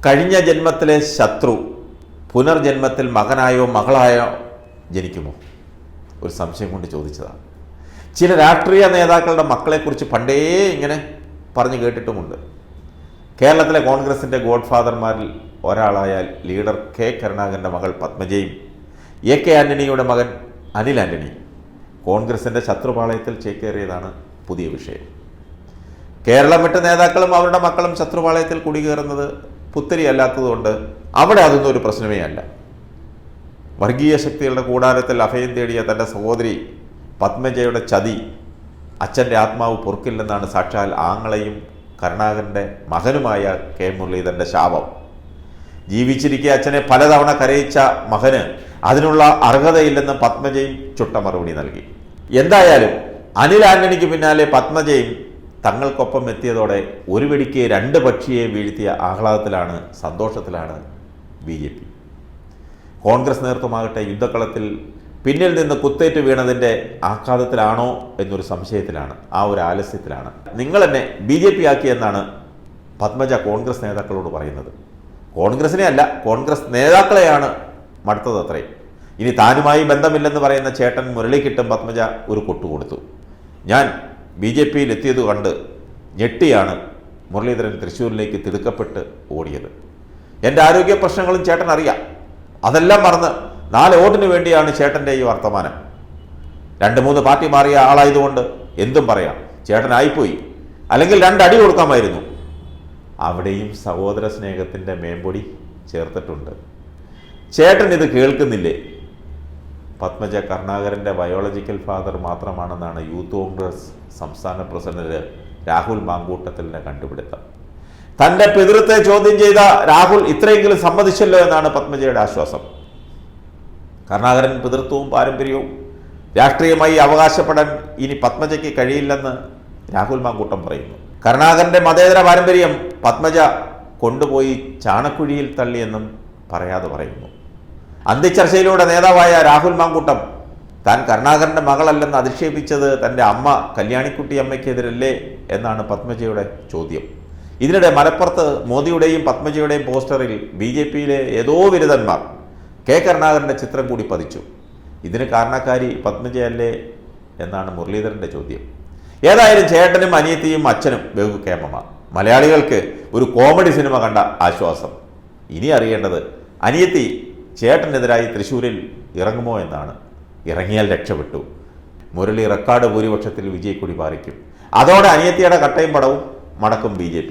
കഴിഞ്ഞ ജന്മത്തിലെ ശത്രു പുനർജന്മത്തിൽ മകനായോ മകളായോ ജനിക്കുമോ? ഒരു സംശയം കൊണ്ട് ചോദിച്ചതാണ്. ചില രാഷ്ട്രീയ നേതാക്കളുടെ മക്കളെക്കുറിച്ച് പണ്ടേ ഇങ്ങനെ പറഞ്ഞു കേട്ടിട്ടുമുണ്ട്. കേരളത്തിലെ കോൺഗ്രസിൻ്റെ ഗോഡ് ഫാദർമാരിൽ ഒരാളായ ലീഡർ കെ കരുണാകരൻ്റെ മകൾ പത്മജയും AK ആൻ്റണിയുടെ മകൻ അനിൽ ആൻ്റണി കോൺഗ്രസിൻ്റെ ശത്രുപാളയത്തിൽ ചേക്കേറിയതാണ് പുതിയ വിഷയം. കേരളം വിട്ട നേതാക്കളും അവരുടെ മക്കളും ശത്രുപാളയത്തിൽ കുടികയറുന്നത് പുത്തരിയല്ലാത്തതുകൊണ്ട് അവിടെ അതൊന്നും ഒരു പ്രശ്നമേ അല്ല. വർഗീയ ശക്തികളുടെ കൂടാരത്തിൽ അഭയം തേടിയ തൻ്റെ സഹോദരി പത്മജയുടെ ചതി അച്ഛൻ്റെ ആത്മാവ് പൊറുക്കില്ലെന്നാണ് സാക്ഷാൽ ആങ്ങളെയും കരുണാകരൻ്റെ മകനുമായ കെ മുരളീധരൻ്റെ ശാപം. ജീവിച്ചിരിക്കെ അച്ഛനെ പലതവണ കരയിച്ച മകന് അതിനുള്ള അർഹതയില്ലെന്ന് പത്മജയും ചുട്ട മറുപടി നൽകി. എന്തായാലും അനിൽ ആൻ്റണിക്ക് പിന്നാലെ പത്മജയും തങ്ങൾക്കൊപ്പം എത്തിയതോടെ ഒരു വെടിക്ക് രണ്ട് പക്ഷിയെ വീഴ്ത്തിയ ആഹ്ലാദത്തിലാണ്, സന്തോഷത്തിലാണ് BJP. കോൺഗ്രസ് നേതൃത്വമാകട്ടെ യുദ്ധക്കളത്തിൽ പിന്നിൽ നിന്ന് കുത്തേറ്റ് വീണതിൻ്റെ ആഘാതത്തിലാണോ എന്നൊരു സംശയത്തിലാണ്, ആ ഒരു ആലസ്യത്തിലാണ്. നിങ്ങൾ എന്നെ BJP ആക്കിയെന്നാണ് പത്മജ കോൺഗ്രസ് നേതാക്കളോട് പറയുന്നത്. കോൺഗ്രസിനെ അല്ല, കോൺഗ്രസ് നേതാക്കളെയാണ് മടുത്തത് അത്രയും. ഇനി താനുമായി ബന്ധമില്ലെന്ന് പറയുന്ന ചേട്ടൻ മുരളിക്കിട്ടും പത്മജ ഒരു കൊട്ടുകൊടുത്തു. ഞാൻ BJPയിൽ എത്തിയത് കണ്ട് ഞെട്ടിയാണ് മുരളീധരൻ തൃശ്ശൂരിലേക്ക് തിടുക്കപ്പെട്ട് ഓടിയത്. എൻ്റെ ആരോഗ്യ പ്രശ്നങ്ങളും ചേട്ടൻ അറിയാം. അതെല്ലാം മറന്ന് 4 വോട്ടിന് വേണ്ടിയാണ് ചേട്ടൻ്റെ ഈ വർത്തമാനം. 2-3 പാർട്ടി മാറിയ ആളായതുകൊണ്ട് എന്തും പറയാം. ചേട്ടനായിപ്പോയി, അല്ലെങ്കിൽ 2 അടി കൊടുക്കാമായിരുന്നു. അവിടെയും സഹോദര സ്നേഹത്തിൻ്റെ മേമ്പൊടി ചേർത്തിട്ടുണ്ട്. ചേട്ടൻ ഇത് കേൾക്കുന്നില്ലേ? പത്മജ കരുണാകരൻ്റെ ബയോളജിക്കൽ ഫാദർ മാത്രമാണെന്നാണ് യൂത്ത് കോൺഗ്രസ് സംസ്ഥാന പ്രസിഡന്റ് രാഹുൽ മാങ്കൂട്ടത്തിലിൻ്റെ കണ്ടുപിടുത്തം. തൻ്റെ പിതൃത്വത്തെ ചോദ്യം ചെയ്ത രാഹുൽ ഇത്രയെങ്കിലും സമ്മതിച്ചല്ലോ എന്നാണ് പത്മജയുടെ ആശ്വാസം. കരുണാകരൻ പിതൃത്വവും പാരമ്പര്യവും രാഷ്ട്രീയമായി അവകാശപ്പെടാൻ ഇനി പത്മജയ്ക്ക് കഴിയില്ലെന്ന് രാഹുൽ മാങ്കൂട്ടം പറയുന്നു. കരുണാകരൻ്റെ മതേതര പാരമ്പര്യം പത്മജ കൊണ്ടുപോയി ചാണക്കുഴിയിൽ തള്ളിയെന്നും പറയാതെ പറയുന്നു. അന്ത്യചർച്ചയിലൂടെ നേതാവായ രാഹുൽ മാങ്കൂട്ടം താൻ കരുണാകരൻ്റെ മകളല്ലെന്ന് അധിക്ഷേപിച്ചത് തൻ്റെ അമ്മ കല്യാണിക്കുട്ടി അമ്മയ്ക്കെതിരല്ലേ എന്നാണ് പത്മജയുടെ ചോദ്യം. ഇതിനിടെ മലപ്പുറത്ത് മോദിയുടെയും പത്മജയുടെയും പോസ്റ്ററിൽ BJPയിലെ ഏതോ ബിരുദന്മാർ കെ കരുണാകരൻ്റെ ചിത്രം കൂടി പതിച്ചു. ഇതിന് കാരണക്കാരി പത്മജയല്ലേ എന്നാണ് മുരളീധരൻ്റെ ചോദ്യം. ഏതായാലും ചേട്ടനും അനിയത്തിയും അച്ഛനും ബഹുക്ഷേമമാണ്. മലയാളികൾക്ക് ഒരു കോമഡി സിനിമ കണ്ട ആശ്വാസം. ഇനി അറിയേണ്ടത് അനിയത്തി ചേട്ടനെതിരായി തൃശ്ശൂരിൽ ഇറങ്ങുമോ എന്നാണ്. ഇറങ്ങിയാൽ രക്ഷപ്പെട്ടു. മുരളി റെക്കോർഡ് ഭൂരിപക്ഷത്തിൽ വിജയക്കൊടി പാറിക്കും. അതോടെ അനിയത്തിയുടെ കട്ടയും പടവും മടക്കും BJP.